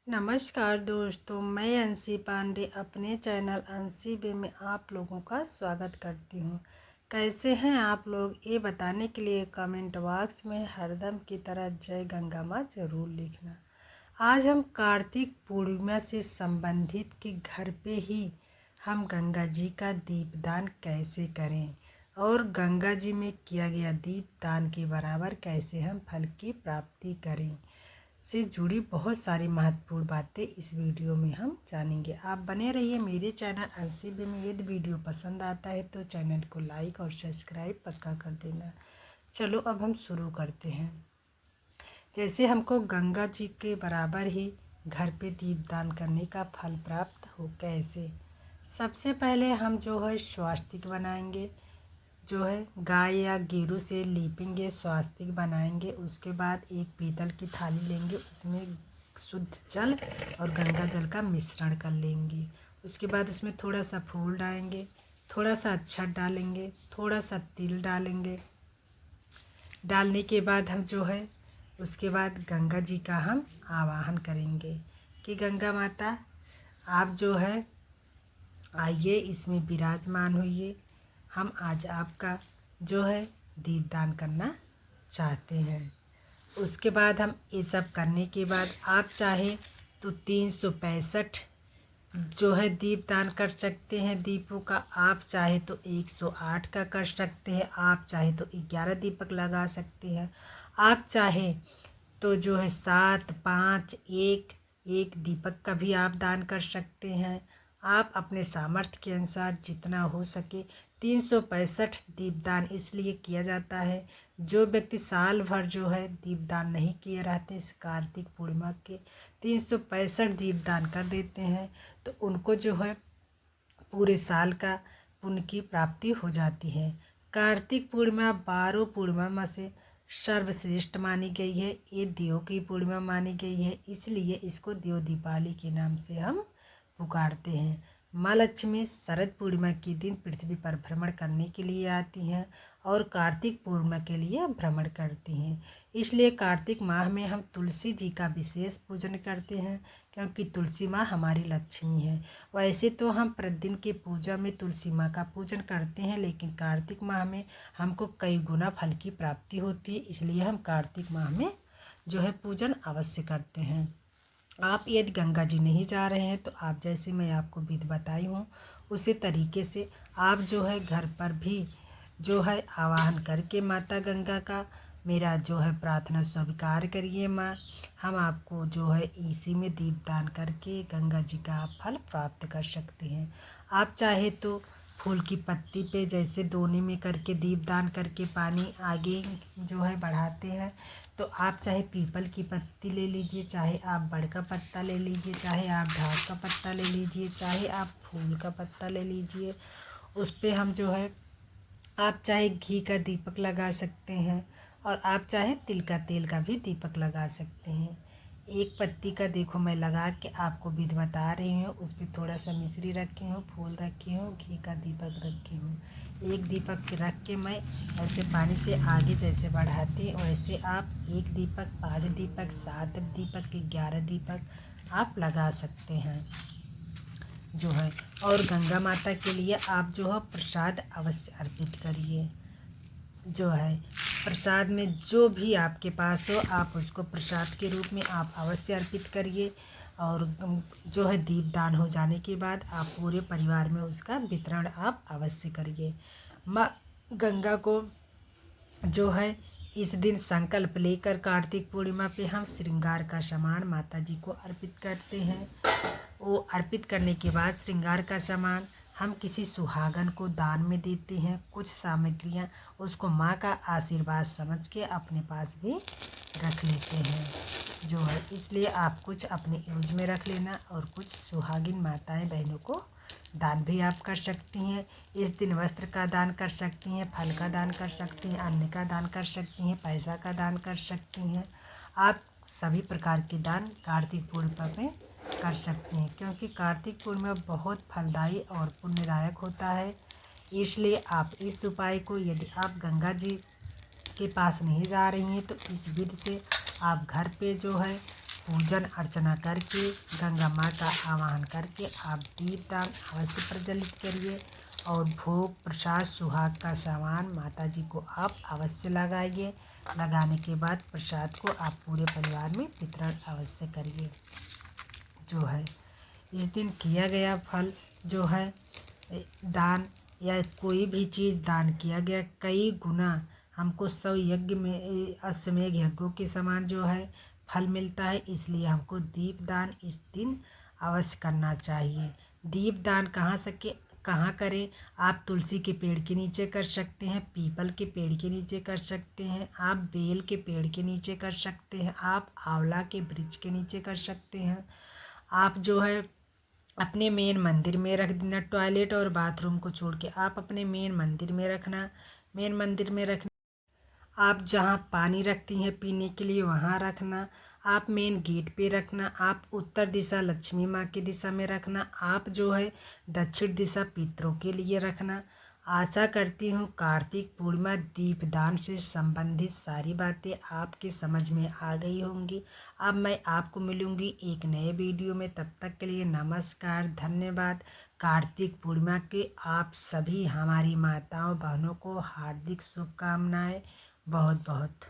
नमस्कार दोस्तों, मैं अंशी पांडे अपने चैनल अंशी बे में आप लोगों का स्वागत करती हूँ। कैसे हैं आप लोग, ये बताने के लिए कमेंट बॉक्स में हरदम की तरह जय गंगा माँ ज़रूर लिखना। आज हम कार्तिक पूर्णिमा से संबंधित कि घर पे ही हम गंगा जी का दीपदान कैसे करें और गंगा जी में किया गया दीपदान के बराबर कैसे हम फल की प्राप्ति करें से जुड़ी बहुत सारी महत्वपूर्ण बातें इस वीडियो में हम जानेंगे। आप बने रहिए मेरे चैनल अंशी बे में। यदि वीडियो पसंद आता है तो चैनल को लाइक और सब्सक्राइब पक्का कर देना। चलो अब हम शुरू करते हैं। जैसे हमको गंगा जी के बराबर ही घर पे दीपदान करने का फल प्राप्त हो कैसे। सबसे पहले हम जो है स्वास्तिक बनाएंगे, जो है गाय या गेरू से लीपेंगे, स्वास्तिक बनाएंगे। उसके बाद एक पीतल की थाली लेंगे, उसमें शुद्ध जल और गंगा जल का मिश्रण कर लेंगे। उसके बाद उसमें थोड़ा सा फूल डालेंगे, थोड़ा सा अक्षत डालेंगे, थोड़ा सा तिल डालेंगे। डालने के बाद हम जो है उसके बाद गंगा जी का हम आवाहन करेंगे कि गंगा माता आप जो है आइए, इसमें विराजमान होइए। हम आज आपका जो है दीपदान करना चाहते हैं। उसके बाद हम ये सब करने के बाद आप चाहे तो 365 जो है दीपदान कर सकते हैं दीपों का। आप चाहे तो 108 का कर सकते हैं। आप चाहे तो 11 दीपक लगा सकते हैं। आप चाहे तो जो है 7, 5, 1 दीपक का भी आप दान कर सकते हैं। आप अपने सामर्थ्य के अनुसार जितना हो सके 365 दीपदान इसलिए किया जाता है। जो व्यक्ति साल भर जो है दीपदान नहीं किए रहते, इस कार्तिक पूर्णिमा के 365 दीपदान कर देते हैं तो उनको जो है पूरे साल का पुण्य की प्राप्ति हो जाती है। कार्तिक पूर्णिमा 12 पूर्णिमा में से सर्वश्रेष्ठ मानी गई है। ये देव की पूर्णिमा मानी गई है, इसलिए इसको देव दीपावली के नाम से हम पुकारते हैं। माँ लक्ष्मी शरद पूर्णिमा के दिन पृथ्वी पर भ्रमण करने के लिए आती हैं और कार्तिक पूर्णिमा के लिए भ्रमण करती हैं। इसलिए कार्तिक माह में हम तुलसी जी का विशेष पूजन करते हैं, क्योंकि तुलसी माँ हमारी लक्ष्मी है। वैसे तो हम प्रतिदिन की पूजा में तुलसी माँ का पूजन करते हैं, लेकिन कार्तिक माह में हमको कई गुना फल की प्राप्ति होती है, इसलिए हम कार्तिक माह में जो है पूजन अवश्य करते हैं। आप यदि गंगा जी नहीं जा रहे हैं तो आप जैसे मैं आपको विधि बताई हूँ उसी तरीके से आप जो है घर पर भी जो है आवाहन करके माता गंगा का मेरा जो है प्रार्थना स्वीकार करिए माँ। हम आपको जो है इसी में दीपदान करके गंगा जी का आप फल प्राप्त कर सकते हैं। आप चाहे तो फूल की पत्ती पे जैसे दोने में करके दीपदान करके पानी आगे जो है बढ़ाते हैं, तो आप चाहे पीपल की पत्ती ले लीजिए, चाहे आप बड़ का पत्ता ले लीजिए, चाहे आप ढाक का पत्ता ले लीजिए, चाहे आप फूल का पत्ता ले लीजिए। उस पर हम जो है आप चाहे घी का दीपक लगा सकते हैं और आप चाहे तिल का तेल का भी दीपक लगा सकते हैं। एक पत्ती का देखो मैं लगा के आपको विधि बता रही हूँ। उस पर थोड़ा सा मिश्री रखी हूँ, फूल रखी हूँ, घी का दीपक रखी हूँ। एक दीपक रख के मैं ऐसे पानी से आगे जैसे बढ़ाती वैसे आप 1 दीपक, 5 दीपक, 7 दीपक, 11 दीपक आप लगा सकते हैं जो है। और गंगा माता के लिए आप जो है प्रसाद अवश्य अर्पित करिए। जो है प्रसाद में जो भी आपके पास हो आप उसको प्रसाद के रूप में आप अवश्य अर्पित करिए। और जो है दीपदान हो जाने के बाद आप पूरे परिवार में उसका वितरण आप अवश्य करिए। माँ गंगा को जो है इस दिन संकल्प लेकर कार्तिक पूर्णिमा पे हम श्रृंगार का सामान माता जी को अर्पित करते हैं। वो अर्पित करने के बाद श्रृंगार का सामान हम किसी सुहागन को दान में देते हैं। कुछ सामग्रियाँ उसको माँ का आशीर्वाद समझ के अपने पास भी रख लेते हैं जो है। इसलिए आप कुछ अपने यूज में रख लेना और कुछ सुहागिन माताएं बहनों को दान भी आप कर सकती हैं। इस दिन वस्त्र का दान कर सकती हैं, फल का दान कर सकती हैं, अन्न का दान कर सकती हैं, पैसा का दान कर सकती हैं। आप सभी प्रकार के दान कार्तिक पूर्णिमा में कर सकते हैं, क्योंकि कार्तिक पूर्णिमा बहुत फलदायी और पुण्यदायक होता है। इसलिए आप इस उपाय को, यदि आप गंगा जी के पास नहीं जा रही हैं तो इस विधि से आप घर पे जो है पूजन अर्चना करके गंगा माँ का आवाहन करके आप दीपदान अवश्य प्रज्वलित करिए और भोग प्रसाद सुहाग का सामान माता जी को आप अवश्य लगाइए। लगाने के बाद प्रसाद को आप पूरे परिवार में वितरण अवश्य करिए। जो है इस दिन किया गया फल जो है दान या कोई भी चीज़ दान किया गया कई गुना हमको 100 यज्ञ में अश्वमेध यज्ञों के समान जो है फल मिलता है। इसलिए हमको दीप दान इस दिन अवश्य करना चाहिए। दीप दान कहाँ करें? आप तुलसी के पेड़ के नीचे कर सकते हैं, पीपल के पेड़ के नीचे कर सकते हैं, आप बेल के पेड़ के नीचे कर सकते हैं, आप आंवला के वृक्ष के नीचे कर सकते हैं। आप जो है अपने मेन मंदिर में रख देना। टॉयलेट और बाथरूम को छोड़ के आप अपने मेन मंदिर में रखना। मेन मंदिर में रखना आप जहाँ पानी रखती हैं पीने के लिए वहाँ रखना। आप मेन गेट पे रखना। आप उत्तर दिशा लक्ष्मी माँ की दिशा में रखना। आप जो है दक्षिण दिशा पितरों के लिए रखना। आशा करती हूँ कार्तिक पूर्णिमा दीपदान से संबंधित सारी बातें आपके समझ में आ गई होंगी। अब मैं आपको मिलूँगी एक नए वीडियो में, तब तक के लिए नमस्कार, धन्यवाद। कार्तिक पूर्णिमा के आप सभी हमारी माताओं बहनों को हार्दिक शुभकामनाएं। बहुत बहुत